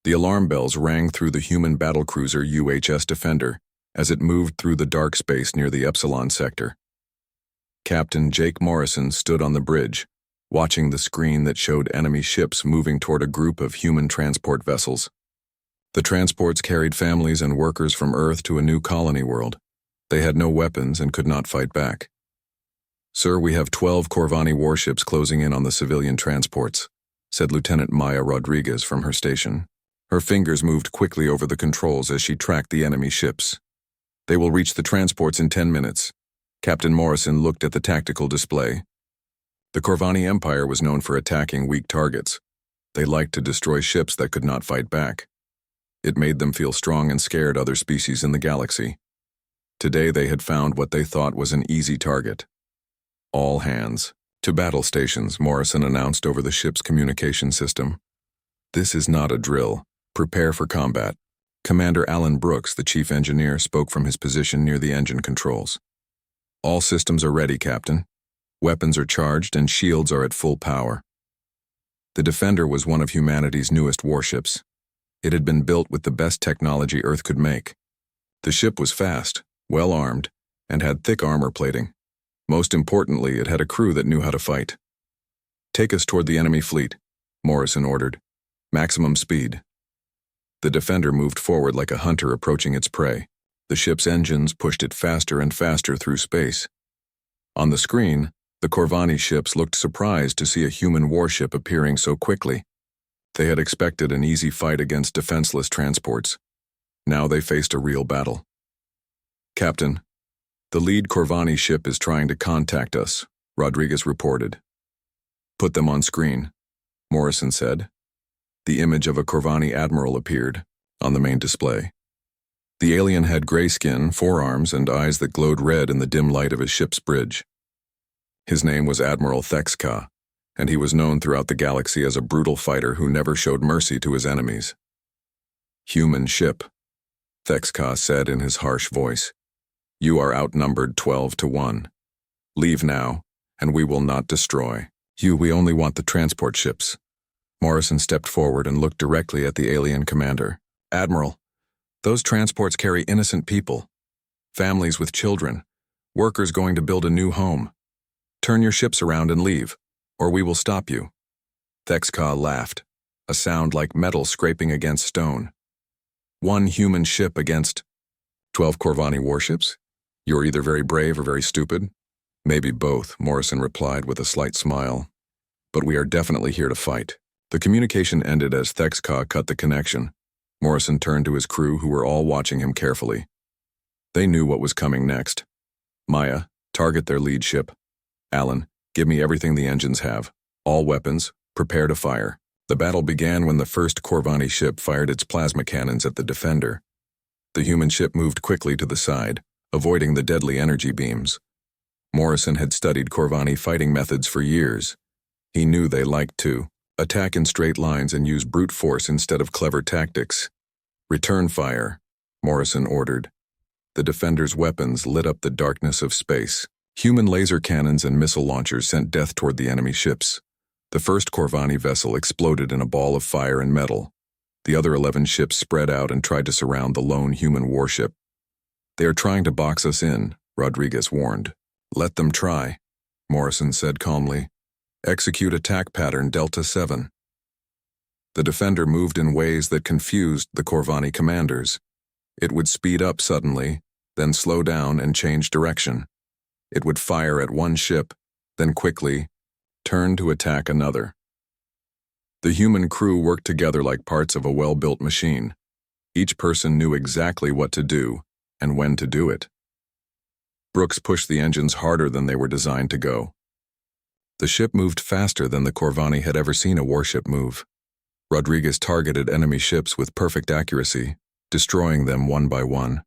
The alarm bells rang through the human battlecruiser UHS Defender as it moved through the dark space near the Epsilon sector. Captain Jake Morrison stood on the bridge, watching the screen that showed enemy ships moving toward a group of human transport vessels. The transports carried families and workers from Earth to a new colony world. They had no weapons and could not fight back. "Sir, we have 12 Corvani warships closing in on the civilian transports," said Lieutenant Maya Rodriguez from her station. Her fingers moved quickly over the controls as she tracked the enemy ships. "They will reach the transports in 10 minutes. Captain Morrison looked at the tactical display. The Corvani Empire was known for attacking weak targets. They liked to destroy ships that could not fight back. It made them feel strong and scared other species in the galaxy. Today they had found what they thought was an easy target. "All hands to battle stations," Morrison announced over the ship's communication system. "This is not a drill. Prepare for combat." Commander Alan Brooks, the chief engineer, spoke from his position near the engine controls. "All systems are ready, Captain. Weapons are charged and shields are at full power." The Defender was one of humanity's newest warships. It had been built with the best technology Earth could make. The ship was fast, well-armed, and had thick armor plating. Most importantly, it had a crew that knew how to fight. "Take us toward the enemy fleet," Morrison ordered. "Maximum speed." The Defender moved forward like a hunter approaching its prey. The ship's engines pushed it faster and faster through space. On the screen, the Corvani ships looked surprised to see a human warship appearing so quickly. They had expected an easy fight against defenseless transports. Now they faced a real battle. "Captain, the lead Corvani ship is trying to contact us," Rodriguez reported. "Put them on screen," Morrison said. The image of a Corvani admiral appeared on the main display. The alien had gray skin, forearms, and eyes that glowed red in the dim light of his ship's bridge. His name was Admiral Thexka, and he was known throughout the galaxy as a brutal fighter who never showed mercy to his enemies. "Human ship," Thexka said in his harsh voice. "You are outnumbered 12 to 1. Leave now, and we will not destroy you. We only want the transport ships." Morrison stepped forward and looked directly at the alien commander. "Admiral, those transports carry innocent people, families with children, workers going to build a new home. Turn your ships around and leave, or we will stop you." Thexka laughed, a sound like metal scraping against stone. "One human ship against 12 Corvani warships? You're either very brave or very stupid." "Maybe both," Morrison replied with a slight smile. "But we are definitely here to fight." The communication ended as Thexka cut the connection. Morrison turned to his crew, who were all watching him carefully. They knew what was coming next. "Maya, target their lead ship. Alan, give me everything the engines have. All weapons, prepare to fire." The battle began when the first Corvani ship fired its plasma cannons at the Defender. The human ship moved quickly to the side, avoiding the deadly energy beams. Morrison had studied Corvani fighting methods for years. He knew they liked to attack in straight lines and use brute force instead of clever tactics. "Return fire," Morrison ordered. The Defender's weapons lit up the darkness of space. Human laser cannons and missile launchers sent death toward the enemy ships. The first Corvani vessel exploded in a ball of fire and metal. The other 11 ships spread out and tried to surround the lone human warship. "They are trying to box us in," Rodriguez warned. "Let them try," Morrison said calmly. "Execute attack pattern Delta 7. The Defender moved in ways that confused the Corvani commanders. It would speed up suddenly, then slow down and change direction. It would fire at one ship, then quickly turn to attack another. The human crew worked together like parts of a well-built machine. Each person knew exactly what to do and when to do it. Brooks pushed the engines harder than they were designed to go. The ship moved faster than the Corvani had ever seen a warship move. Rodriguez targeted enemy ships with perfect accuracy, destroying them one by one.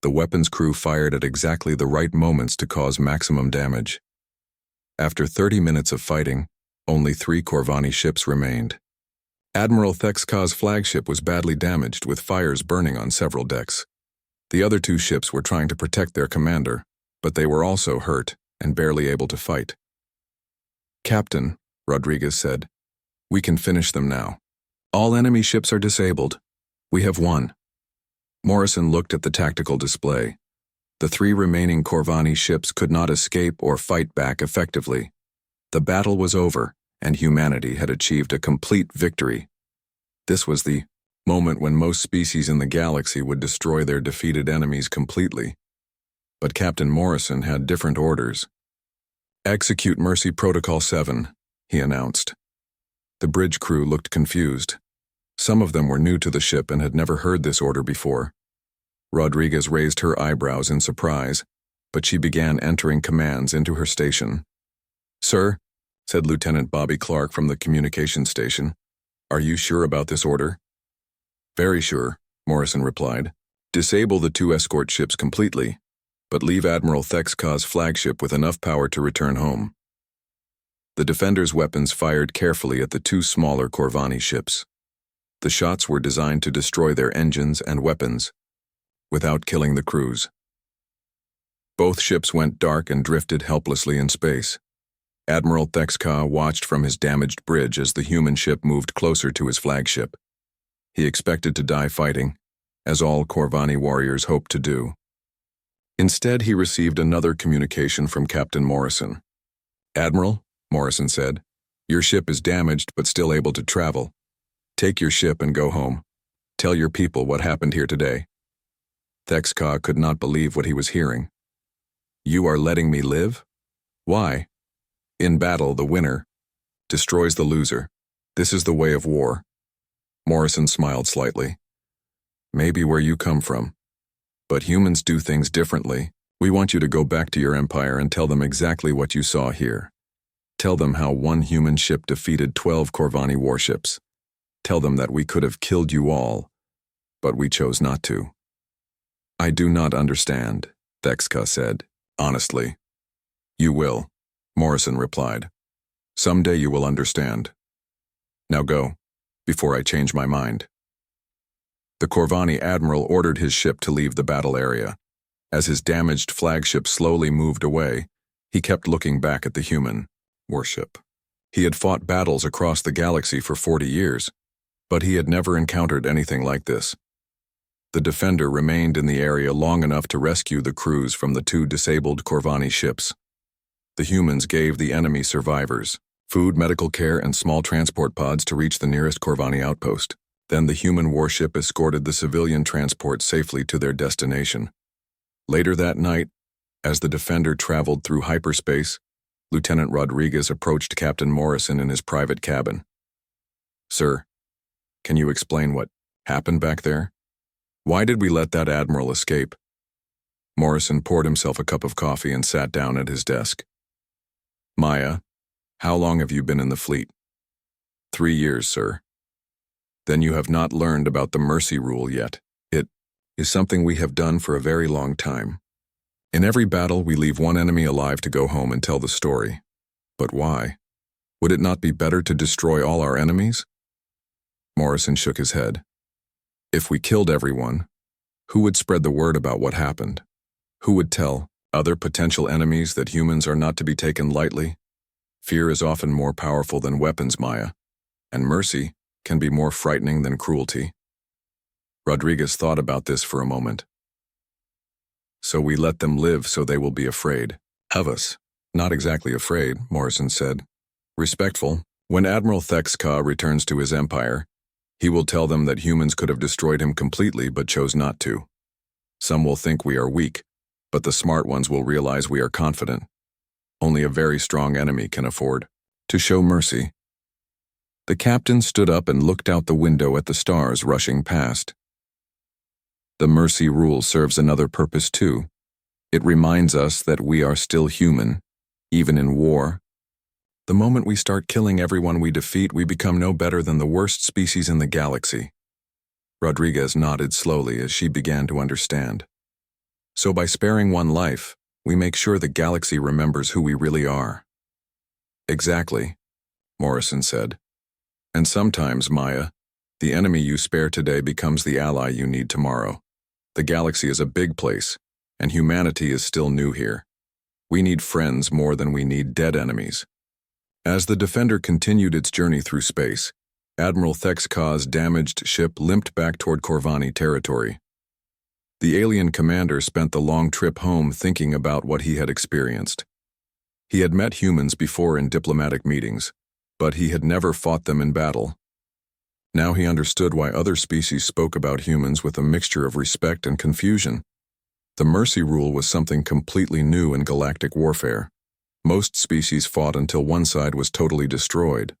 The weapons crew fired at exactly the right moments to cause maximum damage. After 30 minutes of fighting, only 3 Corvani ships remained. Admiral Thexka's flagship was badly damaged, with fires burning on several decks. The other 2 ships were trying to protect their commander, but they were also hurt and barely able to fight. "Captain," Rodriguez said, "we can finish them now. All enemy ships are disabled. We have won. Morrison looked at the tactical display. The 3 remaining Corvani ships could not escape or fight back effectively. The battle was over, and humanity had achieved a complete victory. This was the moment when most species in the galaxy would destroy their defeated enemies completely. But Captain Morrison had different orders. "Execute Mercy Protocol 7, he announced. The bridge crew looked confused. Some of them were new to the ship and had never heard this order before. Rodriguez raised her eyebrows in surprise, but she began entering commands into her station. "Sir," said Lieutenant Bobby Clark from the communication station, "are you sure about this order?" "Very sure," Morrison replied. "Disable the 2 escort ships completely, but leave Admiral Thexka's flagship with enough power to return home." The defenders' weapons fired carefully at the 2 smaller Corvani ships. The shots were designed to destroy their engines and weapons, without killing the crews. Both ships went dark and drifted helplessly in space. Admiral Thexka watched from his damaged bridge as the human ship moved closer to his flagship. He expected to die fighting, as all Corvani warriors hoped to do. Instead, he received another communication from Captain Morrison. "Admiral," Morrison said, "your ship is damaged but still able to travel. Take your ship and go home. Tell your people what happened here today." Thexka could not believe what he was hearing. "You are letting me live? Why?" "In battle, the winner destroys the loser. This is the way of war." Morrison smiled slightly. "Maybe where you come from. But humans do things differently. We want you to go back to your empire and tell them exactly what you saw here. Tell them how 1 human ship defeated 12 Corvani warships. Tell them that we could have killed you all, but we chose not to." "I do not understand," Thexka said, honestly. "You will," Morrison replied. "Someday you will understand. Now go, before I change my mind." The Corvani admiral ordered his ship to leave the battle area. As his damaged flagship slowly moved away, he kept looking back at the human warship. He had fought battles across the galaxy for 40 years, but he had never encountered anything like this. The defender remained in the area long enough to rescue the crews from the 2 disabled Corvani ships. The humans gave the enemy survivors food, medical care, and small transport pods to reach the nearest Corvani outpost. Then the human warship escorted the civilian transport safely to their destination. Later that night, as the defender traveled through hyperspace, Lieutenant Rodriguez approached Captain Morrison in his private cabin. "Sir, can you explain what happened back there? Why did we let that admiral escape?" Morrison poured himself a cup of coffee and sat down at his desk. "Maya, how long have you been in the fleet?" 3 years, sir." "Then you have not learned about the mercy rule yet. It is something we have done for a very long time. In every battle, we leave 1 enemy alive to go home and tell the story. But why? Would it not be better to destroy all our enemies?" Morrison shook his head. "If we killed everyone, who would spread the word about what happened? Who would tell other potential enemies that humans are not to be taken lightly? Fear is often more powerful than weapons, Maya, and mercy can be more frightening than cruelty." Rodriguez thought about this for a moment. "So we let them live so they will be afraid of us." "Not exactly afraid," Morrison said. "Respectful. When Admiral Thexka returns to his empire, he will tell them that humans could have destroyed him completely but chose not to. Some will think we are weak, but the smart ones will realize we are confident. Only a very strong enemy can afford to show mercy." The captain stood up and looked out the window at the stars rushing past. "The mercy rule serves another purpose too. It reminds us that we are still human, even in war. The moment we start killing everyone we defeat, we become no better than the worst species in the galaxy." Rodriguez nodded slowly as she began to understand. "So by sparing 1 life, we make sure the galaxy remembers who we really are." "Exactly," Morrison said. "And sometimes, Maya, the enemy you spare today becomes the ally you need tomorrow. The galaxy is a big place, and humanity is still new here. We need friends more than we need dead enemies." As the Defender continued its journey through space, Admiral Thexka's damaged ship limped back toward Corvani territory. The alien commander spent the long trip home thinking about what he had experienced. He had met humans before in diplomatic meetings, but he had never fought them in battle. Now he understood why other species spoke about humans with a mixture of respect and confusion. The mercy rule was something completely new in galactic warfare. Most species fought until one side was totally destroyed.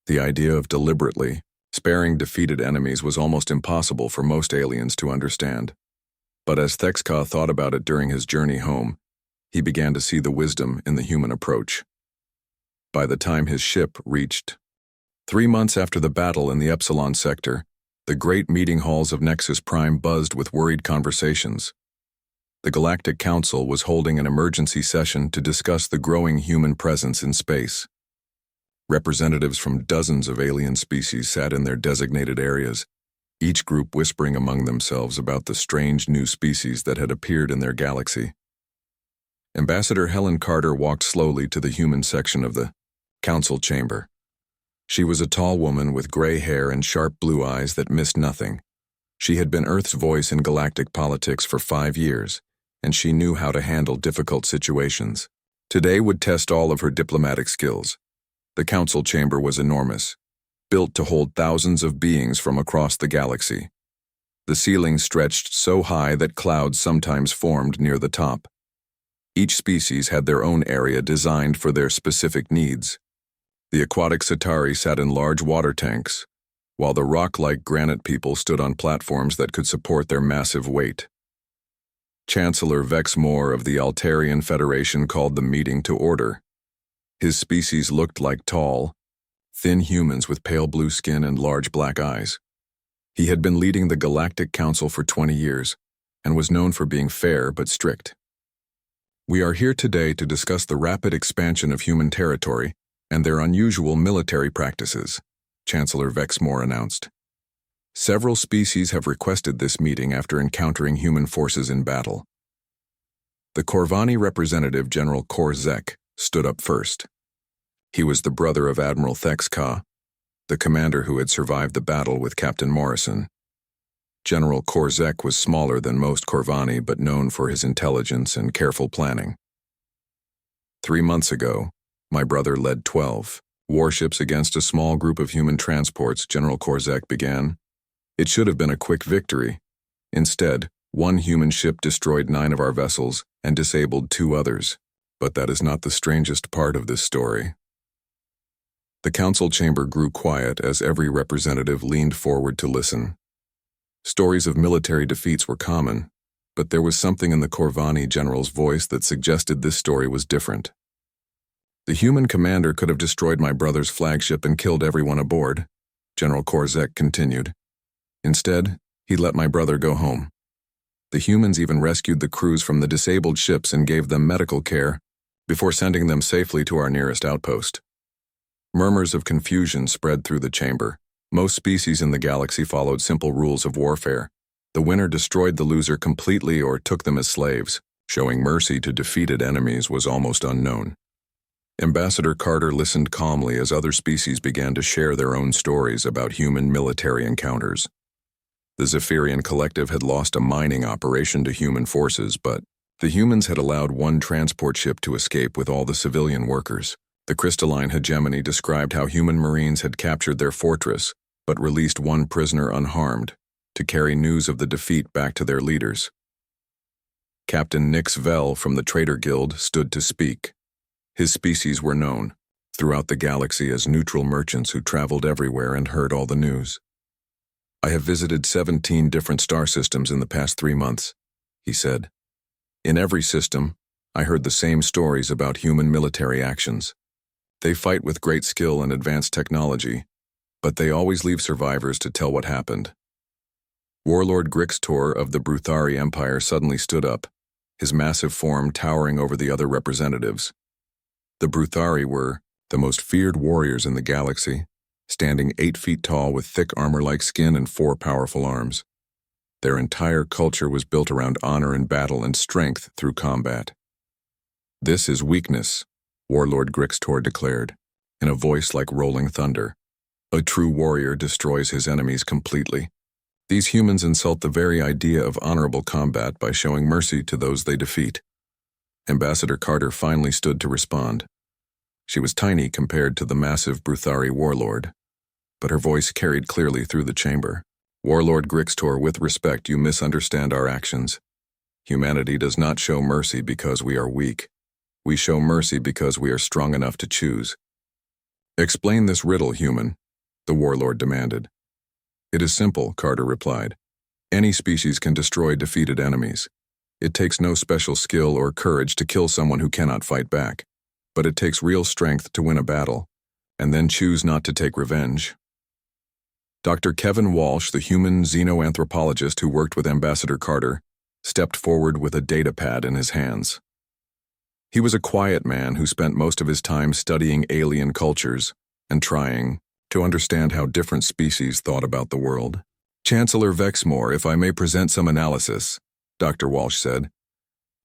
The idea of deliberately sparing defeated enemies was almost impossible for most aliens to understand. But as Thexka thought about it during his journey home, he began to see the wisdom in the human approach. By the time his ship reached 3 months after the battle in the Epsilon sector, the great meeting halls of Nexus Prime buzzed with worried conversations. The Galactic Council was holding an emergency session to discuss the growing human presence in space. Representatives from dozens of alien species sat in their designated areas, each group whispering among themselves about the strange new species that had appeared in their galaxy. Ambassador Helen Carter walked slowly to the human section of the council chamber. She was a tall woman with gray hair and sharp blue eyes that missed nothing. She had been Earth's voice in galactic politics for 5 years, and she knew how to handle difficult situations. Today would test all of her diplomatic skills. The council chamber was enormous, built to hold thousands of beings from across the galaxy. The ceiling stretched so high that clouds sometimes formed near the top. Each species had their own area designed for their specific needs. The aquatic Centauri sat in large water tanks, while the rock-like granite people stood on platforms that could support their massive weight. Chancellor Vex Moore of the Altarian Federation called the meeting to order. His species looked like tall, thin humans with pale blue skin and large black eyes. He had been leading the Galactic Council for 20 years and was known for being fair but strict. We are here today to discuss the rapid expansion of human territory and their unusual military practices, Chancellor Vex Moore announced. Several species have requested this meeting after encountering human forces in battle. The Corvani representative, General Korzek, stood up first. He was the brother of Admiral Thexka, the commander who had survived the battle with Captain Morrison. General Korzek was smaller than most Corvani but known for his intelligence and careful planning. 3 months ago, my brother led 12 warships against a small group of human transports, General Korzek began. It should have been a quick victory. Instead, one human ship destroyed 9 of our vessels and disabled 2 others. But that is not the strangest part of this story. The council chamber grew quiet as every representative leaned forward to listen. Stories of military defeats were common, but there was something in the Corvani general's voice that suggested this story was different. The human commander could have destroyed my brother's flagship and killed everyone aboard, General Korzek continued. Instead, he let my brother go home. The humans even rescued the crews from the disabled ships and gave them medical care before sending them safely to our nearest outpost. Murmurs of confusion spread through the chamber. Most species in the galaxy followed simple rules of warfare. The winner destroyed the loser completely or took them as slaves. Showing mercy to defeated enemies was almost unknown. Ambassador Carter listened calmly as other species began to share their own stories about human military encounters. The Zephyrian Collective had lost a mining operation to human forces, but the humans had allowed one transport ship to escape with all the civilian workers. The crystalline hegemony described how human marines had captured their fortress, but released one prisoner unharmed, to carry news of the defeat back to their leaders. Captain Nix Vell from the Trader Guild stood to speak. His species were known throughout the galaxy as neutral merchants who traveled everywhere and heard all the news. I have visited 17 different star systems in the past 3 months, he said. In every system, I heard the same stories about human military actions. They fight with great skill and advanced technology, but they always leave survivors to tell what happened. Warlord Grixtor of the Bruthari Empire suddenly stood up, his massive form towering over the other representatives. The Bruthari were the most feared warriors in the galaxy, standing 8 feet tall with thick armor-like skin and 4 powerful arms. Their entire culture was built around honor in battle and strength through combat. This is weakness, Warlord Grixtor declared, in a voice like rolling thunder. A true warrior destroys his enemies completely. These humans insult the very idea of honorable combat by showing mercy to those they defeat. Ambassador Carter finally stood to respond. She was tiny compared to the massive Bruthari warlord, but her voice carried clearly through the chamber. Warlord Grixtor, with respect, you misunderstand our actions. Humanity does not show mercy because we are weak. We show mercy because we are strong enough to choose. Explain this riddle, human, the warlord demanded. It is simple, Carter replied. Any species can destroy defeated enemies. It takes no special skill or courage to kill someone who cannot fight back, but it takes real strength to win a battle, and then choose not to take revenge. Dr. Kevin Walsh, the human xenoanthropologist who worked with Ambassador Carter, stepped forward with a data pad in his hands. He was a quiet man who spent most of his time studying alien cultures and trying to understand how different species thought about the world. Chancellor Vexmore, if I may present some analysis, Dr. Walsh said.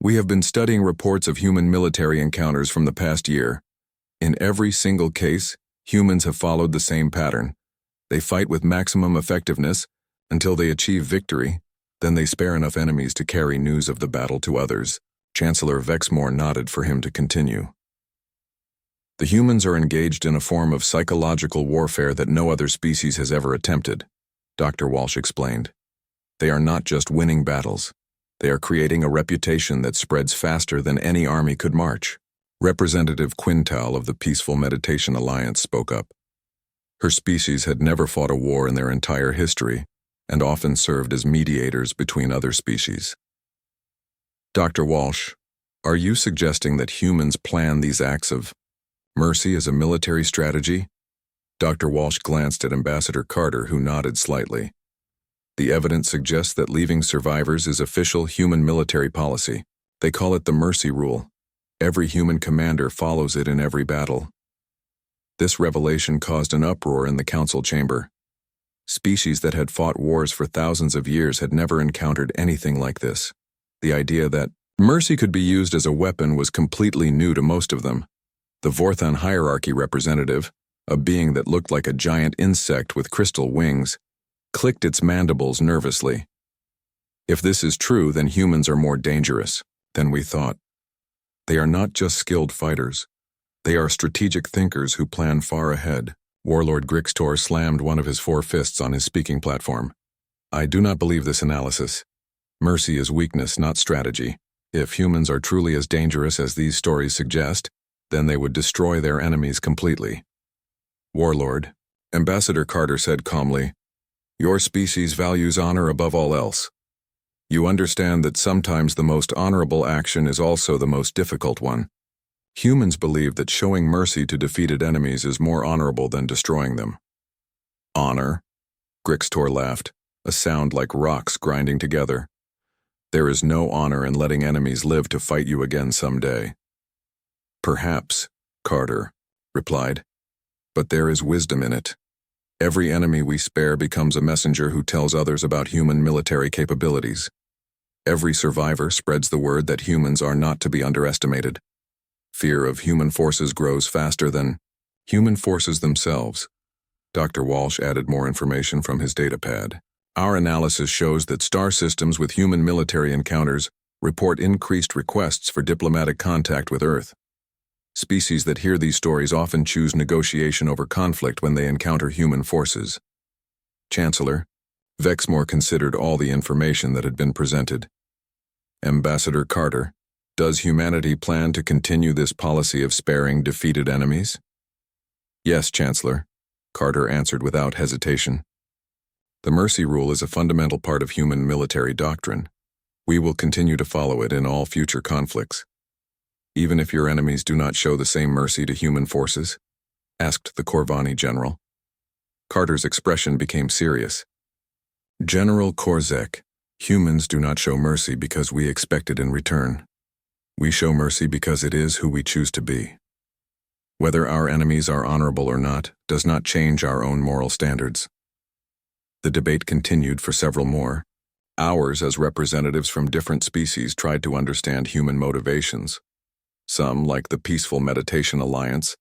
We have been studying reports of human military encounters from the past year. In every single case, humans have followed the same pattern. They fight with maximum effectiveness until they achieve victory, then they spare enough enemies to carry news of the battle to others. Chancellor Vexmore nodded for him to continue. The humans are engaged in a form of psychological warfare that no other species has ever attempted, Dr. Walsh explained. They are not just winning battles. They are creating a reputation that spreads faster than any army could march. Representative Quintal of the Peaceful Meditation Alliance spoke up. Her species had never fought a war in their entire history and often served as mediators between other species. Dr. Walsh, are you suggesting that humans plan these acts of mercy as a military strategy? Dr. Walsh glanced at Ambassador Carter, who nodded slightly. The evidence suggests that leaving survivors is official human military policy. They call it the mercy rule. Every human commander follows it in every battle. This revelation caused an uproar in the council chamber. Species that had fought wars for thousands of years had never encountered anything like this. The idea that mercy could be used as a weapon was completely new to most of them. The Vorthon hierarchy representative, a being that looked like a giant insect with crystal wings, clicked its mandibles nervously. If this is true, then humans are more dangerous than we thought. They are not just skilled fighters. They are strategic thinkers who plan far ahead. Warlord Grixtor slammed one of his 4 fists on his speaking platform. I do not believe this analysis. Mercy is weakness, not strategy. If humans are truly as dangerous as these stories suggest, then they would destroy their enemies completely. Warlord, Ambassador Carter said calmly, your species values honor above all else. You understand that sometimes the most honorable action is also the most difficult one. Humans believe that showing mercy to defeated enemies is more honorable than destroying them. Honor? Grixtor laughed, a sound like rocks grinding together. There is no honor in letting enemies live to fight you again someday. Perhaps, Carter replied, but there is wisdom in it. Every enemy we spare becomes a messenger who tells others about human military capabilities. Every survivor spreads the word that humans are not to be underestimated. Fear of human forces grows faster than human forces themselves. Dr. Walsh added more information from his data pad. Our analysis shows that star systems with human military encounters report increased requests for diplomatic contact with Earth. Species that hear these stories often choose negotiation over conflict when they encounter human forces. Chancellor, Vexmore considered all the information that had been presented. Ambassador Carter, does humanity plan to continue this policy of sparing defeated enemies? Yes, Chancellor, Carter answered without hesitation. The mercy rule is a fundamental part of human military doctrine. We will continue to follow it in all future conflicts. Even if your enemies do not show the same mercy to human forces? Asked the Corvani general. Carter's expression became serious. General Korzek, humans do not show mercy because we expect it in return. We show mercy because it is who we choose to be. Whether our enemies are honorable or not does not change our own moral standards. The debate continued for several more hours as representatives from different species tried to understand human motivations. Some, like the Peaceful Meditation Alliance,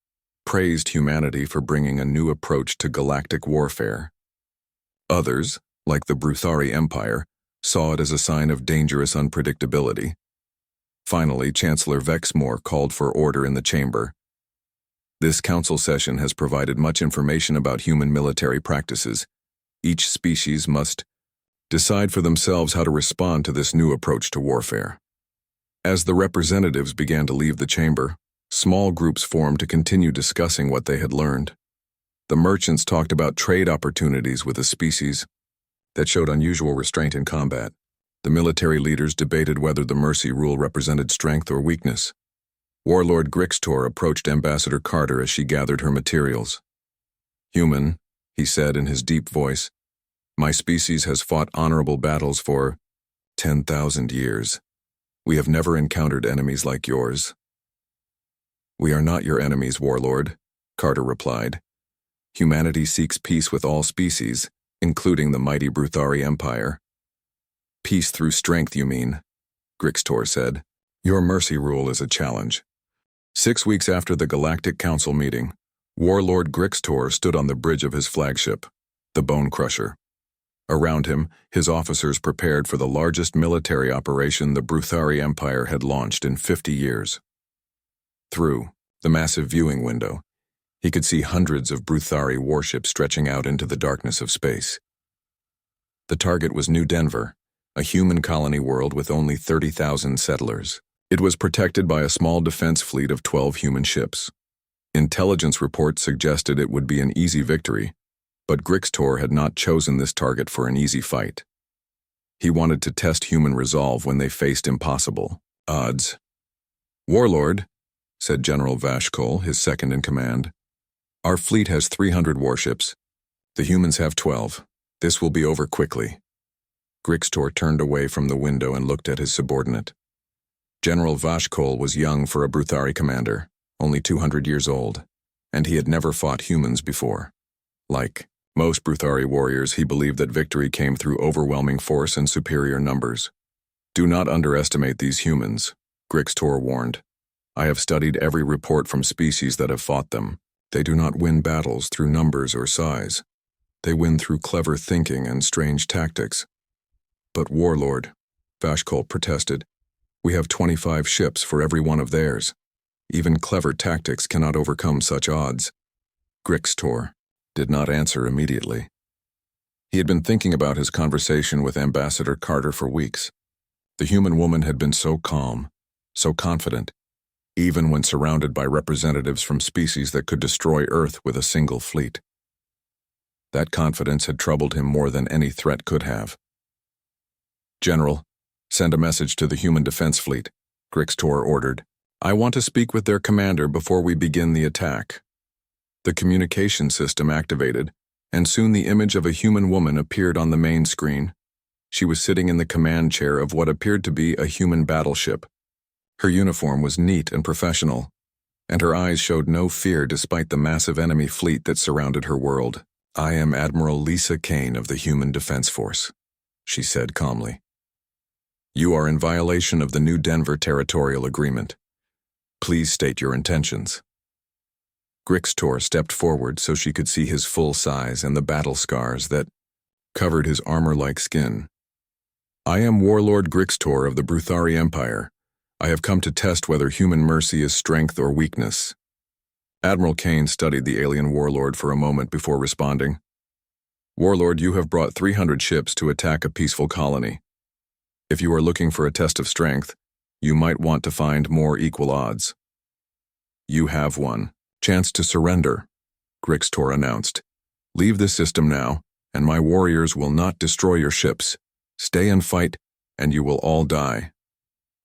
praised humanity for bringing a new approach to galactic warfare. Others, like the Bruthari Empire, saw it as a sign of dangerous unpredictability. Finally, Chancellor Vexmore called for order in the chamber. This council session has provided much information about human military practices. Each species must decide for themselves how to respond to this new approach to warfare. As the representatives began to leave the chamber, small groups formed to continue discussing what they had learned. The merchants talked about trade opportunities with a species that showed unusual restraint in combat. The military leaders debated whether the mercy rule represented strength or weakness. Warlord Grixtor approached Ambassador Carter as she gathered her materials. "Human," he said in his deep voice, "my species has fought honorable battles for 10,000 years. We have never encountered enemies like yours." "We are not your enemies, Warlord," Carter replied. "Humanity seeks peace with all species, including the mighty Bruthari Empire." "Peace through strength, you mean," Grixtor said. "Your mercy rule is a challenge." 6 weeks after the Galactic Council meeting, Warlord Grixtor stood on the bridge of his flagship, the Bone Crusher. Around him, his officers prepared for the largest military operation the Bruthari Empire had launched in 50 years. Through the massive viewing window, he could see hundreds of Bruthari warships stretching out into the darkness of space. The target was New Denver, a human colony world with only 30,000 settlers. It was protected by a small defense fleet of 12 human ships. Intelligence reports suggested it would be an easy victory, but Grixtor had not chosen this target for an easy fight. He wanted to test human resolve when they faced impossible odds. "Warlord," said General Vashkol, his second in command, "our fleet has 300 warships. The humans have 12. This will be over quickly." Grixtor turned away from the window and looked at his subordinate. General Vashkol was young for a Bruthari commander, only 200 years old, and he had never fought humans before. Like most Bruthari warriors, he believed that victory came through overwhelming force and superior numbers. "Do not underestimate these humans," Grixtor warned. "I have studied every report from species that have fought them. They do not win battles through numbers or size. They win through clever thinking and strange tactics." "But Warlord," Vashkol protested, "we have 25 ships for every one of theirs. Even clever tactics cannot overcome such odds." Grixtor did not answer immediately. He had been thinking about his conversation with Ambassador Carter for weeks. The human woman had been so calm, so confident, even when surrounded by representatives from species that could destroy Earth with a single fleet. That confidence had troubled him more than any threat could have. "General, send a message to the human defense fleet," Grixtor ordered. "I want to speak with their commander before we begin the attack." The communication system activated, and soon the image of a human woman appeared on the main screen. She was sitting in the command chair of what appeared to be a human battleship. Her uniform was neat and professional, and her eyes showed no fear despite the massive enemy fleet that surrounded her world. "I am Admiral Lisa Kane of the Human Defense Force," she said calmly. "You are in violation of the New Denver Territorial Agreement. Please state your intentions." Grixtor stepped forward so she could see his full size and the battle scars that covered his armor-like skin. "I am Warlord Grixtor of the Bruthari Empire. I have come to test whether human mercy is strength or weakness." Admiral Kane studied the alien warlord for a moment before responding. "Warlord, you have brought 300 ships to attack a peaceful colony. If you are looking for a test of strength, you might want to find more equal odds." "You have one. Chance to surrender," Grixtor announced. "Leave the system now, and my warriors will not destroy your ships. Stay and fight, and you will all die."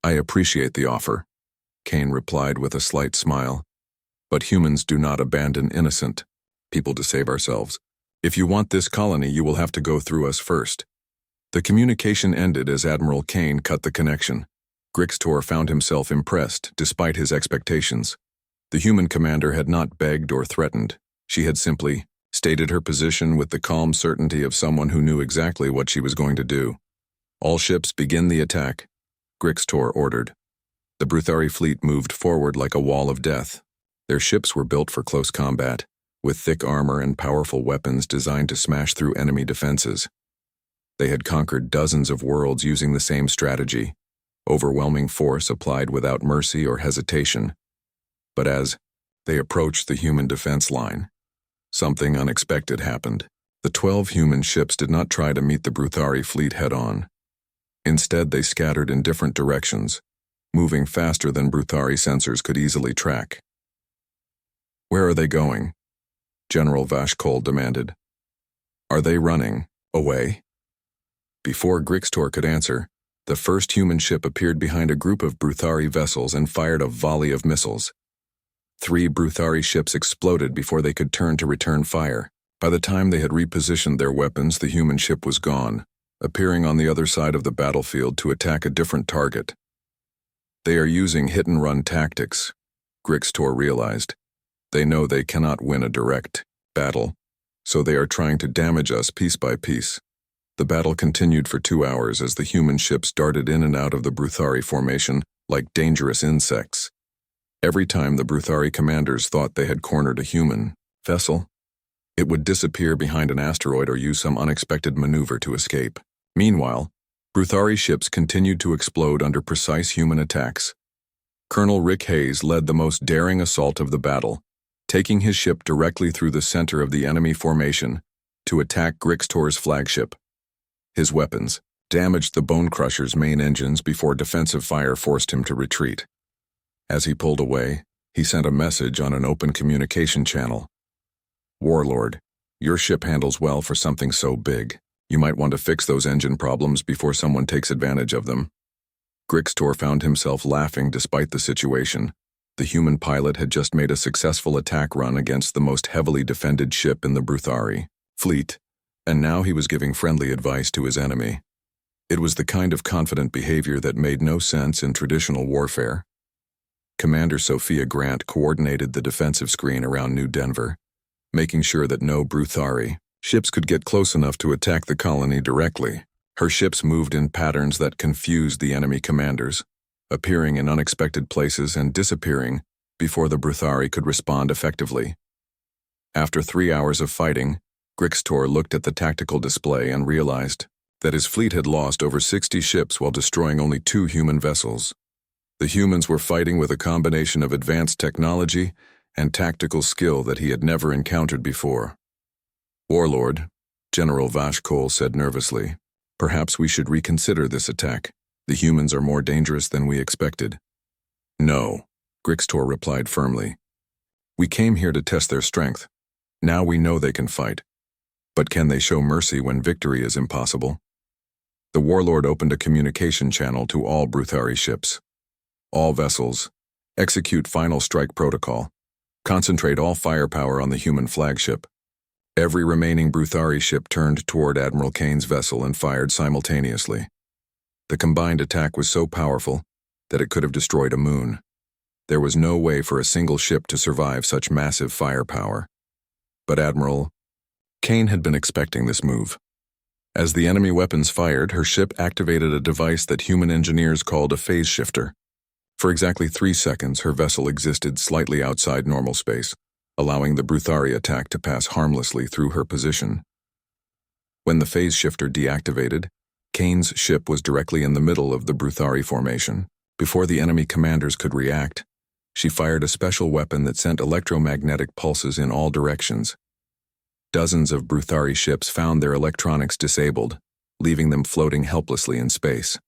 "I appreciate the offer," Kane replied with a slight smile. "But humans do not abandon innocent people to save ourselves. If you want this colony, you will have to go through us first." The communication ended as Admiral Kane cut the connection. Grixtor found himself impressed, despite his expectations. The human commander had not begged or threatened. She had simply stated her position with the calm certainty of someone who knew exactly what she was going to do. "All ships begin the attack," Grixtor ordered. The Bruthari fleet moved forward like a wall of death. Their ships were built for close combat, with thick armor and powerful weapons designed to smash through enemy defenses. They had conquered dozens of worlds using the same strategy, overwhelming force applied without mercy or hesitation. But as they approached the human defense line, something unexpected happened. The 12 human ships did not try to meet the Bruthari fleet head-on. Instead, they scattered in different directions, moving faster than Bruthari sensors could easily track. "Where are they going?" General Vashkol demanded. "Are they running away?" Before Grixtor could answer, the first human ship appeared behind a group of Bruthari vessels and fired a volley of missiles. 3 Bruthari ships exploded before they could turn to return fire. By the time they had repositioned their weapons, the human ship was gone, appearing on the other side of the battlefield to attack a different target. "They are using hit-and-run tactics," Grixtor realized. "They know they cannot win a direct battle, so they are trying to damage us piece by piece." The battle continued for 2 hours as the human ships darted in and out of the Bruthari formation like dangerous insects. Every time the Bruthari commanders thought they had cornered a human vessel, it would disappear behind an asteroid or use some unexpected maneuver to escape. Meanwhile, Bruthari ships continued to explode under precise human attacks. Colonel Rick Hayes led the most daring assault of the battle, taking his ship directly through the center of the enemy formation to attack Grixtor's flagship. His weapons damaged the Bone Crusher's main engines before defensive fire forced him to retreat. As he pulled away, he sent a message on an open communication channel. "Warlord, your ship handles well for something so big. You might want to fix those engine problems before someone takes advantage of them." Grixtor found himself laughing despite the situation. The human pilot had just made a successful attack run against the most heavily defended ship in the Bruthari fleet, and now he was giving friendly advice to his enemy. It was the kind of confident behavior that made no sense in traditional warfare. Commander Sophia Grant coordinated the defensive screen around New Denver, making sure that no Bruthari ships could get close enough to attack the colony directly. Her ships moved in patterns that confused the enemy commanders, appearing in unexpected places and disappearing before the Bruthari could respond effectively. After 3 hours of fighting, Grixtor looked at the tactical display and realized that his fleet had lost over 60 ships while destroying only 2 human vessels. The humans were fighting with a combination of advanced technology and tactical skill that he had never encountered before. "Warlord," General Vashkol said nervously, "perhaps we should reconsider this attack. The humans are more dangerous than we expected." "No," Grixtor replied firmly. "We came here to test their strength. Now we know they can fight. But can they show mercy when victory is impossible?" The warlord opened a communication channel to all Bruthari ships. "All vessels, execute final strike protocol. Concentrate all firepower on the human flagship." Every remaining Bruthari ship turned toward Admiral Kane's vessel and fired simultaneously. The combined attack was so powerful that it could have destroyed a moon. There was no way for a single ship to survive such massive firepower. But Admiral Kane had been expecting this move. As the enemy weapons fired, her ship activated a device that human engineers called a phase shifter. For exactly 3 seconds, her vessel existed slightly outside normal space, allowing the Bruthari attack to pass harmlessly through her position. When the phase shifter deactivated, Kane's ship was directly in the middle of the Bruthari formation. Before the enemy commanders could react, she fired a special weapon that sent electromagnetic pulses in all directions. Dozens of Bruthari ships found their electronics disabled, leaving them floating helplessly in space.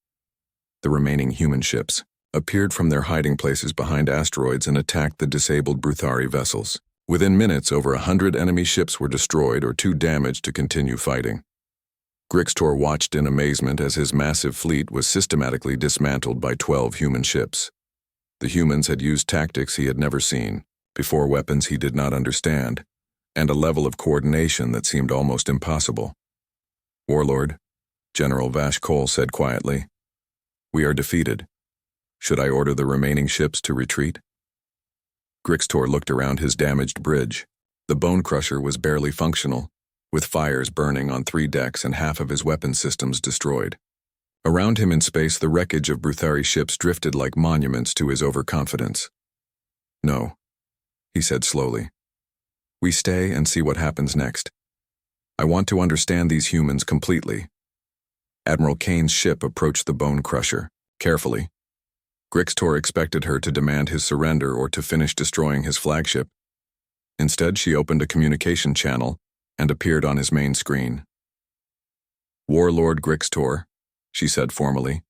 The remaining human ships appeared from their hiding places behind asteroids and attacked the disabled Bruthari vessels. Within minutes, over 100 enemy ships were destroyed or too damaged to continue fighting. Grixtor watched in amazement as his massive fleet was systematically dismantled by 12 human ships. The humans had used tactics he had never seen, before weapons he did not understand, and a level of coordination that seemed almost impossible. "Warlord," General Vashkol said quietly, "we are defeated. Should I order the remaining ships to retreat?" Grixtor looked around his damaged bridge. The Bone Crusher was barely functional, with fires burning on 3 decks and half of his weapon systems destroyed. Around him in space, the wreckage of Bruthari ships drifted like monuments to his overconfidence. "No," he said slowly. We stay and see what happens next. I want to understand these humans completely. Admiral Kane's ship approached the bone crusher, carefully. Grixtor expected her to demand his surrender or to finish destroying his flagship. Instead, she opened a communication channel and appeared on his main screen. Warlord Grixtor, she said formally,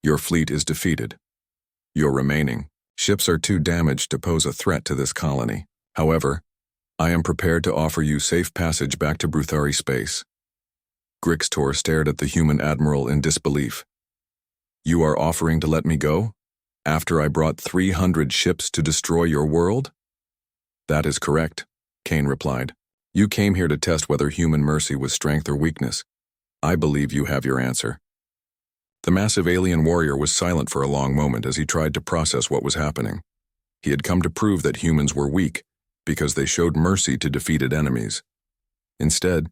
your fleet is defeated. Your remaining ships are too damaged to pose a threat to this colony. However, I am prepared to offer you safe passage back to Bruthari space. Grixtor stared at the human admiral in disbelief. You are offering to let me go? After I brought 300 ships to destroy your world? That is correct, Kane replied. You came here to test whether human mercy was strength or weakness. I believe you have your answer. The massive alien warrior was silent for a long moment as he tried to process what was happening. He had come to prove that humans were weak because they showed mercy to defeated enemies. Instead,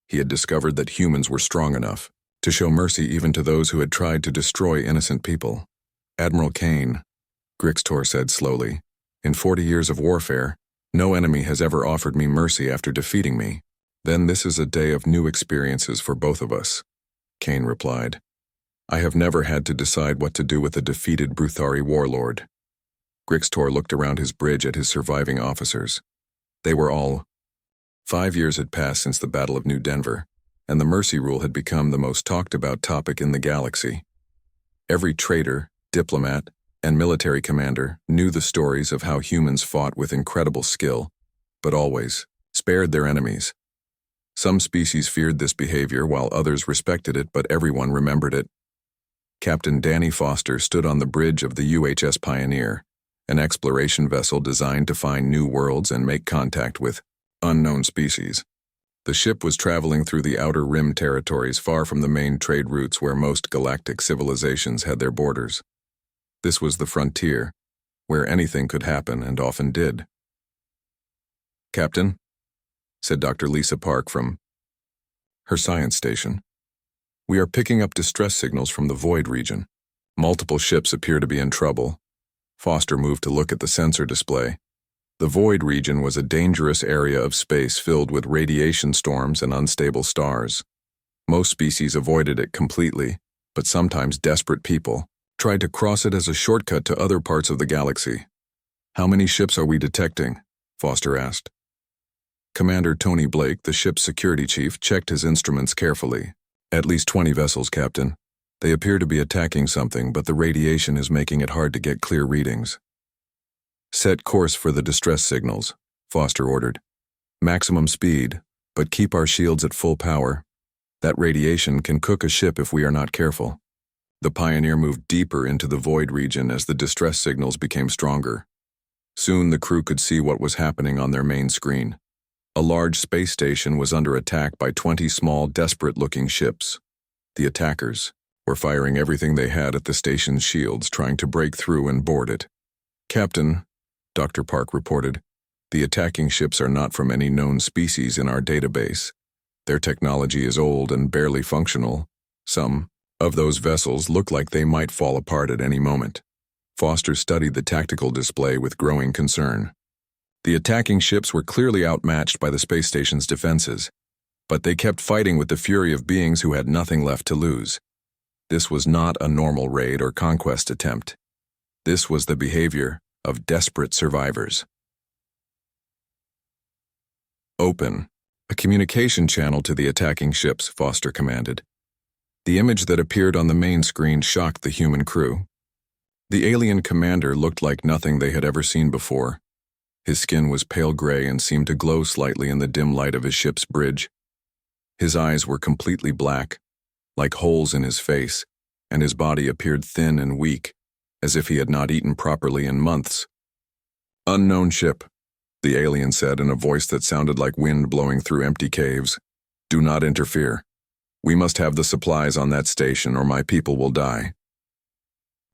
he had discovered that humans were strong enough to show mercy even to those who had tried to destroy innocent people. Admiral Kane, Grixtor said slowly, in 40 years of warfare, no enemy has ever offered me mercy after defeating me. Then this is a day of new experiences for both of us, Kane replied. I have never had to decide what to do with a defeated Bruthari warlord. Grixtor looked around his bridge at his surviving officers. They were all. 5 years had passed since the Battle of New Denver, and the mercy rule had become the most talked about topic in the galaxy. Every trader, diplomat, and military commander knew the stories of how humans fought with incredible skill, but always spared their enemies. Some species feared this behavior while others respected it, but everyone remembered it. Captain Danny Foster stood on the bridge of the UHS Pioneer, an exploration vessel designed to find new worlds and make contact with unknown species. The ship was traveling through the outer rim territories far from the main trade routes where most galactic civilizations had their borders. This was the frontier, where anything could happen and often did. Captain, said Dr. Lisa Park from her science station, we are picking up distress signals from the Void region. Multiple ships appear to be in trouble. Foster moved to look at the sensor display. The Void region was a dangerous area of space filled with radiation storms and unstable stars. Most species avoided it completely, but sometimes desperate people tried to cross it as a shortcut to other parts of the galaxy. How many ships are we detecting? Foster asked. Commander Tony Blake, the ship's security chief, checked his instruments carefully. At least 20 vessels, Captain. They appear to be attacking something, but the radiation is making it hard to get clear readings. Set course for the distress signals, Foster ordered. Maximum speed, but keep our shields at full power. That radiation can cook a ship if we are not careful. The Pioneer moved deeper into the Void region as the distress signals became stronger. Soon the crew could see what was happening on their main screen. A large space station was under attack by 20 small, desperate-looking ships. The attackers were firing everything they had at the station's shields, trying to break through and board it. Captain, Dr. Park reported, the attacking ships are not from any known species in our database. Their technology is old and barely functional. Some of those vessels look like they might fall apart at any moment. Foster studied the tactical display with growing concern. The attacking ships were clearly outmatched by the space station's defenses, but they kept fighting with the fury of beings who had nothing left to lose. This was not a normal raid or conquest attempt. This was the behavior of desperate survivors. Open a communication channel to the attacking ships, Foster commanded. The image that appeared on the main screen shocked the human crew. The alien commander looked like nothing they had ever seen before. His skin was pale gray and seemed to glow slightly in the dim light of his ship's bridge. His eyes were completely black, like holes in his face, and his body appeared thin and weak, as if he had not eaten properly in months. Unknown ship, the alien said in a voice that sounded like wind blowing through empty caves. Do not interfere. We must have the supplies on that station or my people will die.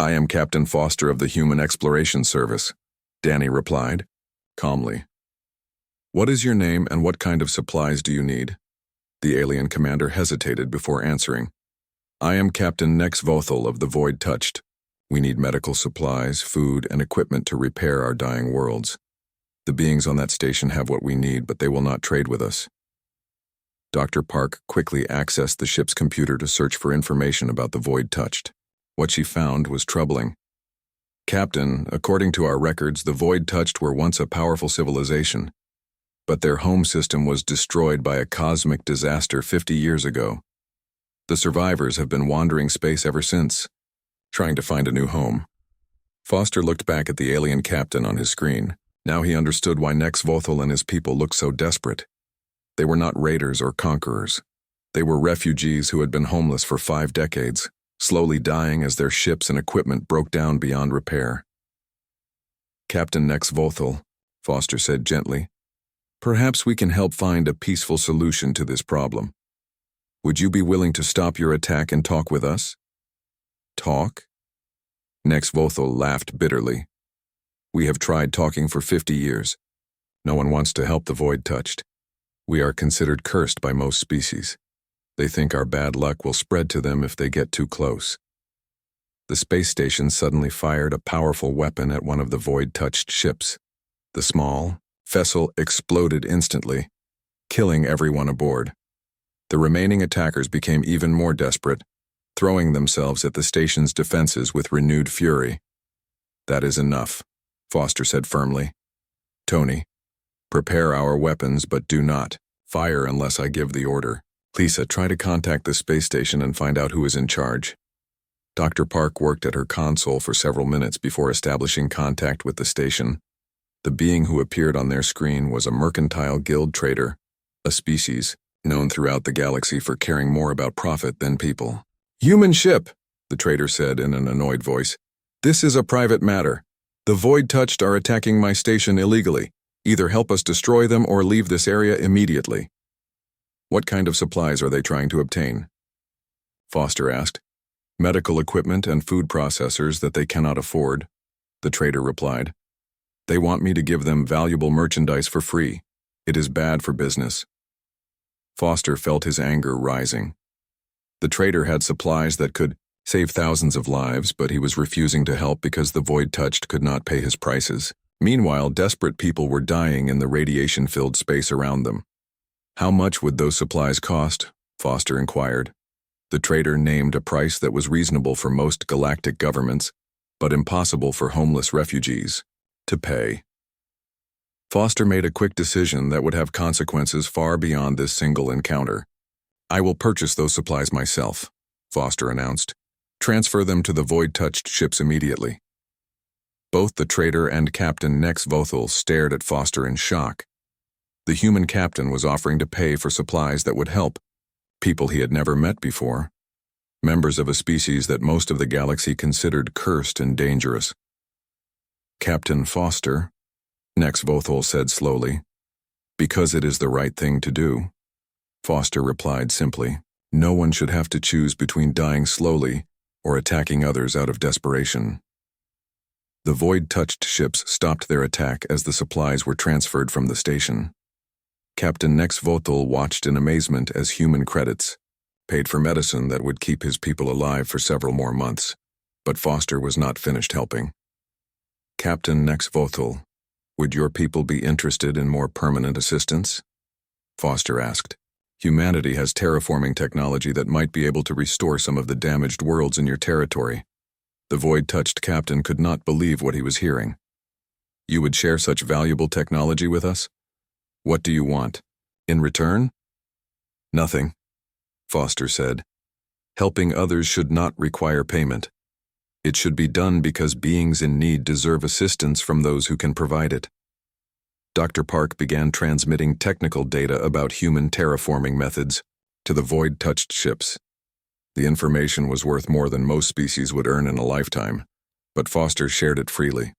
I am Captain Foster of the Human Exploration Service, Danny replied, calmly. What is your name and what kind of supplies do you need? The alien commander hesitated before answering. I am Captain Nex Vothel of the Void Touched. We need medical supplies, food, and equipment to repair our dying worlds. The beings on that station have what we need, but they will not trade with us. Dr. Park quickly accessed the ship's computer to search for information about the void touched. What she found was troubling. Captain, according to our records, the void touched were once a powerful civilization, but their home system was destroyed by a cosmic disaster 50 years ago. The survivors have been wandering space ever since, trying to find a new home. Foster looked back at the alien captain on his screen. Now he understood why Nex Vothel and his people looked so desperate. They were not raiders or conquerors. They were refugees who had been homeless for 5 decades, slowly dying as their ships and equipment broke down beyond repair. Captain Nex Vothel, Foster said gently, perhaps we can help find a peaceful solution to this problem. Would you be willing to stop your attack and talk with us? Talk? Nex Vothel laughed bitterly. We have tried talking for 50 years. No one wants to help the void touched. We are considered cursed by most species. They think our bad luck will spread to them if they get too close. The space station suddenly fired a powerful weapon at one of the void-touched ships. The small vessel exploded instantly, killing everyone aboard. The remaining attackers became even more desperate, throwing themselves at the station's defenses with renewed fury. That is enough, Foster said firmly. Tony, prepare our weapons, but do not fire unless I give the order. Lisa, try to contact the space station and find out who is in charge. Dr. Park worked at her console for several minutes before establishing contact with the station. The being who appeared on their screen was a mercantile guild trader, a species known throughout the galaxy for caring more about profit than people. Human ship, the trader said in an annoyed voice. This is a private matter. The void touched are attacking my station illegally. Either help us destroy them or leave this area immediately. What kind of supplies are they trying to obtain? Foster asked. Medical equipment and food processors that they cannot afford, the trader replied. They want me to give them valuable merchandise for free. It is bad for business. Foster felt his anger rising. The trader had supplies that could save thousands of lives, but he was refusing to help because the void touched could not pay his prices. Meanwhile, desperate people were dying in the radiation-filled space around them. How much would those supplies cost? Foster inquired. The trader named a price that was reasonable for most galactic governments, but impossible for homeless refugees to pay. Foster made a quick decision that would have consequences far beyond this single encounter. I will purchase those supplies myself, Foster announced. Transfer them to the void-touched ships immediately. Both the trader and Captain Nex Vothel stared at Foster in shock. The human captain was offering to pay for supplies that would help people he had never met before, members of a species that most of the galaxy considered cursed and dangerous. Captain Foster, Nex Vothel said slowly, because it is the right thing to do. Foster replied simply, no one should have to choose between dying slowly or attacking others out of desperation. The void-touched ships stopped their attack as the supplies were transferred from the station. Captain Nex Vothel watched in amazement as human credits paid for medicine that would keep his people alive for several more months, but Foster was not finished helping. Captain Nex Vothel, would your people be interested in more permanent assistance? Foster asked. Humanity has terraforming technology that might be able to restore some of the damaged worlds in your territory. The void-touched captain could not believe what he was hearing. You would share such valuable technology with us? What do you want? In return? Nothing, Foster said. Helping others should not require payment. It should be done because beings in need deserve assistance from those who can provide it. Dr. Park began transmitting technical data about human terraforming methods to the void-touched ships. The information was worth more than most species would earn in a lifetime, but Foster shared it freely.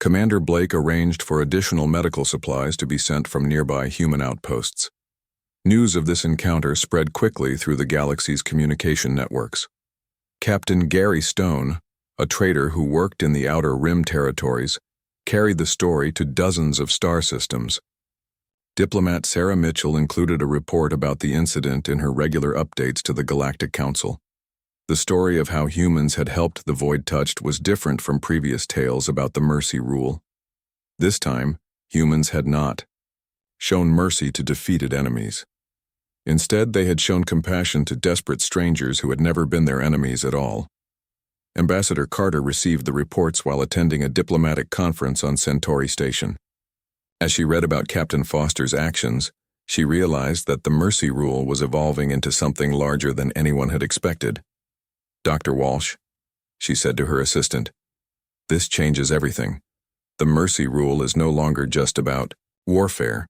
Commander Blake arranged for additional medical supplies to be sent from nearby human outposts. News of this encounter spread quickly through the galaxy's communication networks. Captain Gary Stone, a trader who worked in the Outer Rim territories, carried the story to dozens of star systems. Diplomat Sarah Mitchell included a report about the incident in her regular updates to the Galactic Council. The story of how humans had helped the void touched was different from previous tales about the Mercy Rule. This time, Humans had not shown mercy to defeated enemies. Instead, they had shown compassion to desperate strangers who had never been their enemies at all. Ambassador Carter received the reports while attending a diplomatic conference on Centauri Station. As she read about Captain Foster's actions, she realized that the mercy rule was evolving into something larger than anyone had expected. "Dr. Walsh," she said to her assistant, "this changes everything. The mercy rule is no longer just about warfare.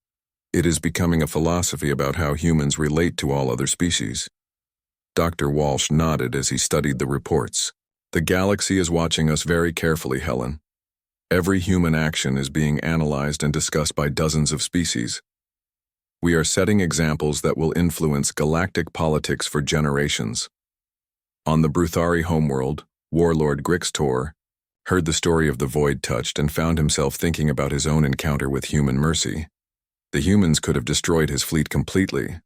It is becoming a philosophy about how humans relate to all other species." Dr. Walsh nodded as he studied the reports. "The galaxy is watching us very carefully, Helen. Every human action is being analyzed and discussed by dozens of species. We are setting examples that will influence galactic politics for generations." On the Bruthari homeworld, Warlord Grixtor heard the story of the Void Touched and found himself thinking about his own encounter with human mercy. The humans could have destroyed his fleet completely,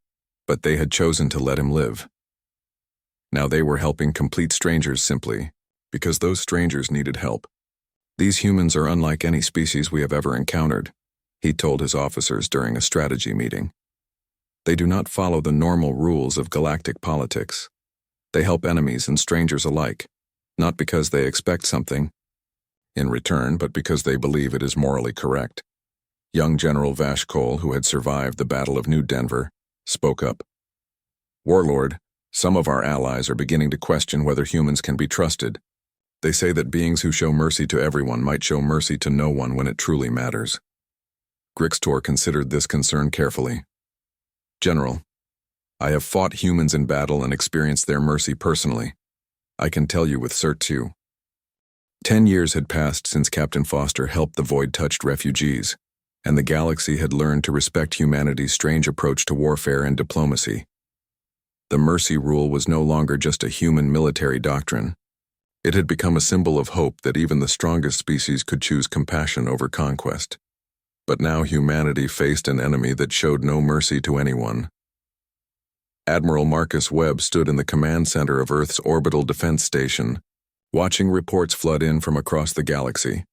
but they had chosen to let him live. Now they were helping complete strangers simply because those strangers needed help. "These humans are unlike any species we have ever encountered," he told his officers during a strategy meeting. "They do not follow the normal rules of galactic politics. They help enemies and strangers alike, not because they expect something in return, but because they believe it is morally correct." Young General Vash Cole, who had survived the Battle of New Denver, spoke up. "Warlord, some of our allies are beginning to question whether humans can be trusted. They say that beings who show mercy to everyone might show mercy to no one when it truly matters." Grixtor considered this concern carefully. "General, I have fought humans in battle and experienced their mercy personally. I can tell you with certitude. 10 years had passed since Captain Foster helped the Void-Touched refugees, and the galaxy had learned to respect humanity's strange approach to warfare and diplomacy. The mercy rule was no longer just a human military doctrine. It had become a symbol of hope that even the strongest species could choose compassion over conquest. But now humanity faced an enemy that showed no mercy to anyone. Admiral Marcus Webb stood in the command center of Earth's orbital defense station, watching reports flood in from across the galaxy.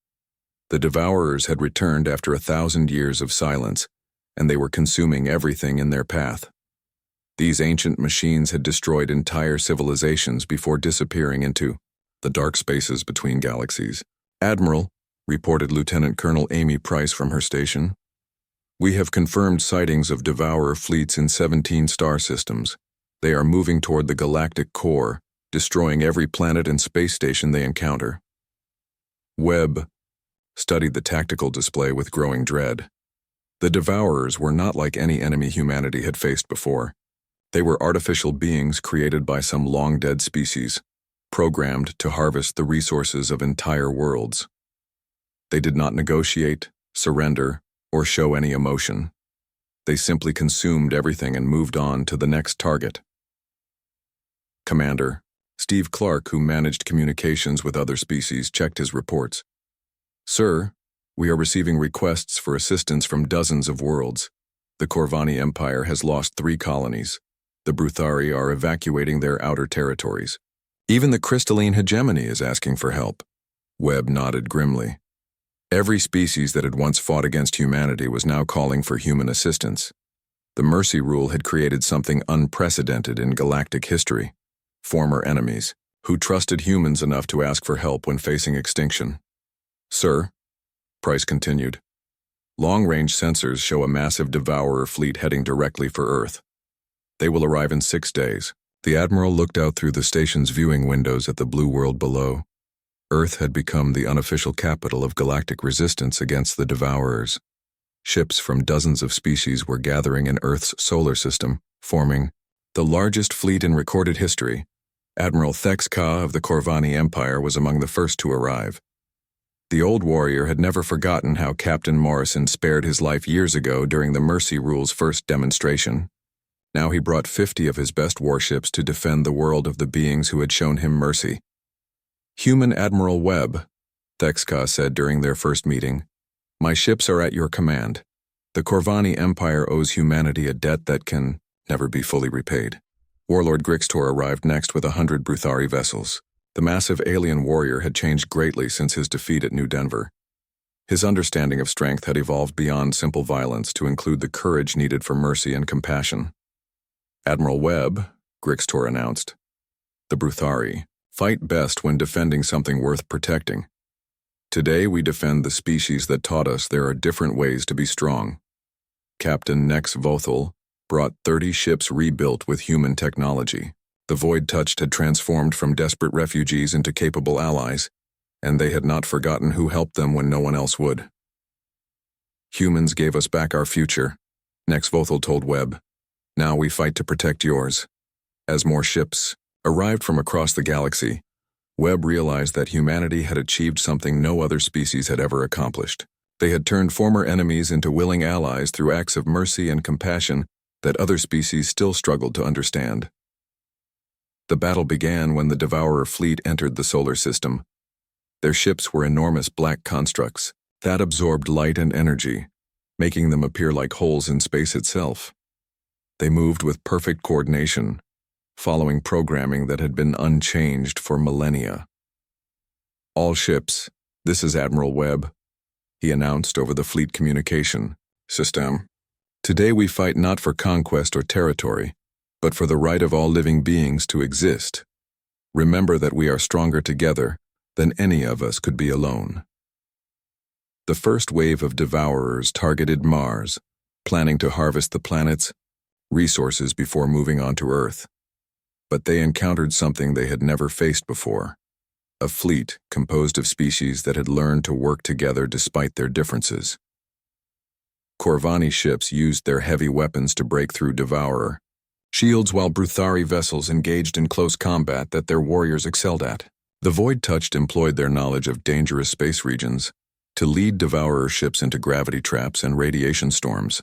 The Devourers had returned after 1,000 years of silence, and they were consuming everything in their path. These ancient machines had destroyed entire civilizations before disappearing into the dark spaces between galaxies. "Admiral," reported Lieutenant Colonel Amy Price from her station, "we have confirmed sightings of Devourer fleets in 17 star systems. They are moving toward the galactic core, destroying every planet and space station they encounter." Webb studied the tactical display with growing dread. The Devourers were not like any enemy humanity had faced before. They were artificial beings created by some long-dead species, programmed to harvest the resources of entire worlds. They did not negotiate, surrender, or show any emotion. They simply consumed everything and moved on to the next target. Commander Steve Clark, who managed communications with other species, checked his reports. "Sir, we are receiving requests for assistance from dozens of worlds. The Corvani Empire has lost 3 colonies. The Bruthari are evacuating their outer territories. Even the crystalline hegemony is asking for help." Webb nodded grimly. Every species that had once fought against humanity was now calling for human assistance. The mercy rule had created something unprecedented in galactic history. Former enemies, who trusted humans enough to ask for help when facing extinction. "Sir," Price continued, "long-range sensors show a massive Devourer fleet heading directly for Earth. They will arrive in 6 days." The Admiral looked out through the station's viewing windows at the blue world below. Earth had become the unofficial capital of galactic resistance against the Devourers. Ships from dozens of species were gathering in Earth's solar system, forming the largest fleet in recorded history. Admiral Thex Ka of the Corvani Empire was among the first to arrive. The old warrior had never forgotten how Captain Morrison spared his life years ago during the Mercy Rule's first demonstration. Now he brought 50 of his best warships to defend the world of the beings who had shown him mercy. "Human Admiral Webb," Thex Ka said during their first meeting, "my ships are at your command. The Corvani Empire owes humanity a debt that can never be fully repaid." Warlord Grixtor arrived next with 100 Bruthari vessels. The massive alien warrior had changed greatly since his defeat at New Denver. His understanding of strength had evolved beyond simple violence to include the courage needed for mercy and compassion. "Admiral Webb," Grixtor announced, "the Bruthari fight best when defending something worth protecting. Today we defend the species that taught us there are different ways to be strong." Captain Nex Vothel brought 30 ships rebuilt with human technology. The Void-Touched had transformed from desperate refugees into capable allies, and they had not forgotten who helped them when no one else would. "Humans gave us back our future," Nex Vothel told Webb. "Now we fight to protect yours." As more ships arrived from across the galaxy, Webb realized that humanity had achieved something no other species had ever accomplished. They had turned former enemies into willing allies through acts of mercy and compassion that other species still struggled to understand. The battle began when the Devourer fleet entered the solar system. Their ships were enormous black constructs that absorbed light and energy, making them appear like holes in space itself. They moved with perfect coordination, following programming that had been unchanged for millennia. "All ships, this is Admiral Webb," he announced over the fleet communication system. "Today we fight not for conquest or territory, but for the right of all living beings to exist. Remember that we are stronger together than any of us could be alone." The first wave of Devourers targeted Mars, planning to harvest the planet's resources before moving on to Earth. But they encountered something they had never faced before: a fleet composed of species that had learned to work together despite their differences. Corvani ships used their heavy weapons to break through Devourer shields, while Bruthari vessels engaged in close combat that their warriors excelled at. The Void-Touched employed their knowledge of dangerous space regions to lead Devourer ships into gravity traps and radiation storms.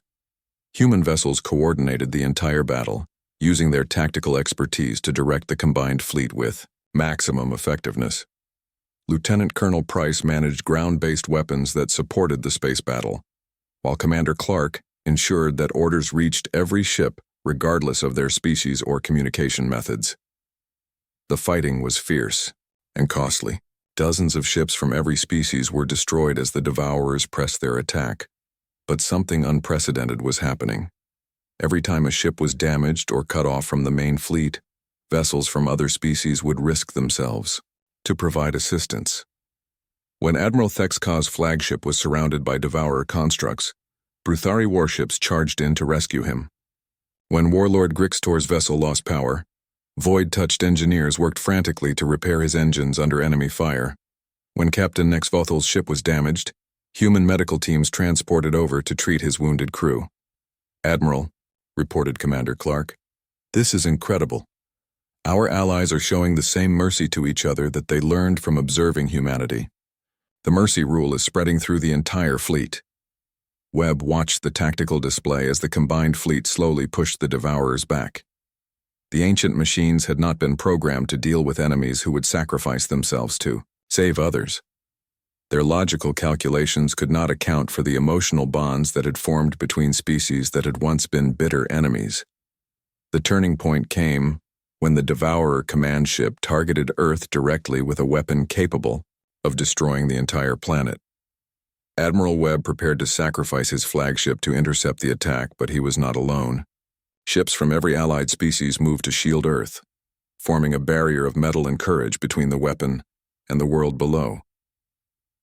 Human vessels coordinated the entire battle, using their tactical expertise to direct the combined fleet with maximum effectiveness. Lieutenant Colonel Price managed ground-based weapons that supported the space battle, while Commander Clark ensured that orders reached every ship regardless of their species or communication methods. The fighting was fierce and costly. Dozens of ships from every species were destroyed as the Devourers pressed their attack. But something unprecedented was happening. Every time a ship was damaged or cut off from the main fleet, vessels from other species would risk themselves to provide assistance. When Admiral Thexka's flagship was surrounded by Devourer constructs, Bruthari warships charged in to rescue him. When Warlord Grixtor's vessel lost power, Void-Touched engineers worked frantically to repair his engines under enemy fire. When Captain Nex Vothel's ship was damaged, human medical teams transported over to treat his wounded crew. "Admiral," reported Commander Clark, "this is incredible. Our allies are showing the same mercy to each other that they learned from observing humanity. The mercy rule is spreading through the entire fleet." Webb watched the tactical display as the combined fleet slowly pushed the Devourers back. The ancient machines had not been programmed to deal with enemies who would sacrifice themselves to save others. Their logical calculations could not account for the emotional bonds that had formed between species that had once been bitter enemies. The turning point came when the Devourer command ship targeted Earth directly with a weapon capable of destroying the entire planet. Admiral Webb prepared to sacrifice his flagship to intercept the attack, but he was not alone. Ships from every allied species moved to shield Earth, forming a barrier of metal and courage between the weapon and the world below.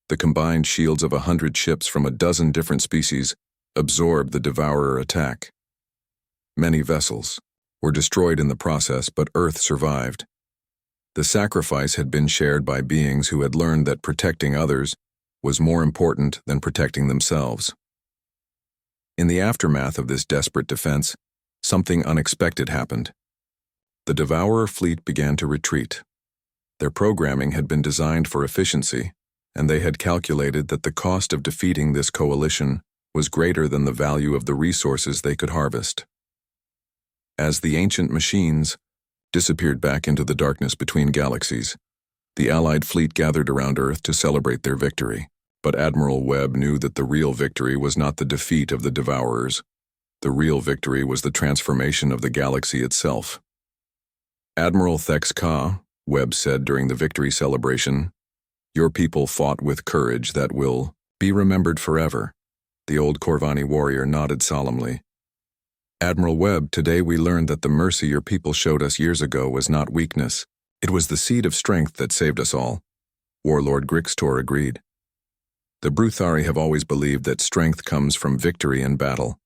The combined shields of 100 ships from a dozen different species absorbed the Devourer attack. Many vessels were destroyed in the process, but Earth survived. The sacrifice had been shared by beings who had learned that protecting others was more important than protecting themselves. In the aftermath of this desperate defense, something unexpected happened. The Devourer fleet began to retreat. Their programming had been designed for efficiency, and they had calculated that the cost of defeating this coalition was greater than the value of the resources they could harvest. As the ancient machines disappeared back into the darkness between galaxies, the Allied fleet gathered around Earth to celebrate their victory. But Admiral Webb knew that the real victory was not the defeat of the Devourers. The real victory was the transformation of the galaxy itself. "Admiral Thexka," Webb said during the victory celebration, "your people fought with courage that will Be remembered forever. The old Corvani warrior nodded solemnly. Admiral Webb, today we learned that the mercy your people showed us years ago was not weakness. It was the seed of strength that saved us all. Warlord Grixtor agreed. The Bruthari have always believed that strength comes from victory in battle.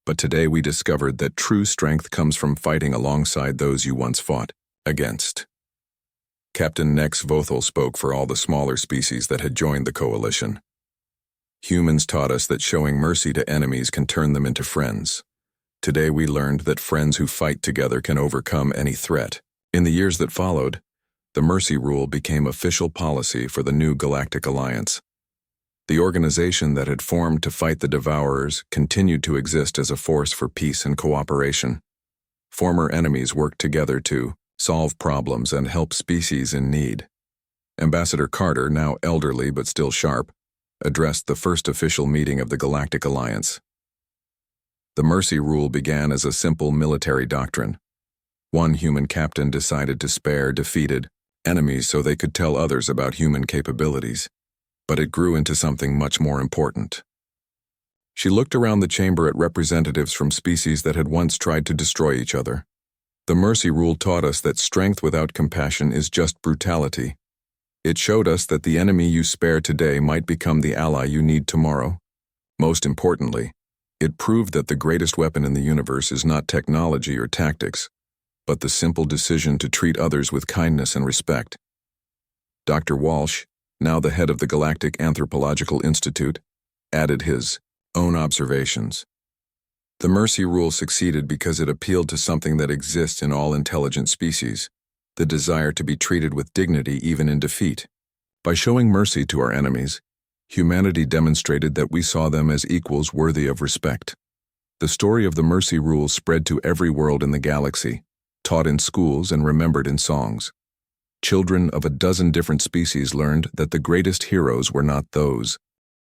But today we discovered that true strength comes from fighting alongside those you once fought against. Captain Nex Vothel spoke for all the smaller species that had joined the coalition. Humans taught us that showing mercy to enemies can turn them into friends. Today we learned that friends who fight together can overcome any threat. In the years that followed, the Mercy Rule became official policy for the new Galactic Alliance. The organization that had formed to fight the Devourers continued to exist as a force for peace and cooperation. Former enemies worked together to solve problems and help species in need. Ambassador Carter, now elderly but still sharp, addressed the first official meeting of the Galactic Alliance. The Mercy Rule began as a simple military doctrine. One human captain decided to spare defeated enemies so they could tell others about human capabilities. But it grew into something much more important. She looked around the chamber at representatives from species that had once tried to destroy each other. The Mercy Rule taught us that strength without compassion is just brutality. It showed us that the enemy you spare today might become the ally you need tomorrow. Most importantly, it proved that the greatest weapon in the universe is not technology or tactics, but the simple decision to treat others with kindness and respect. Dr. Walsh, now the head of the Galactic Anthropological Institute, added his own observations. The Mercy Rule succeeded because it appealed to something that exists in all intelligent species, the desire to be treated with dignity even in defeat. By showing mercy to our enemies, humanity demonstrated that we saw them as equals worthy of respect. The story of the Mercy Rule spread to every world in the galaxy, taught in schools and remembered in songs. Children of a dozen different species learned that the greatest heroes were not those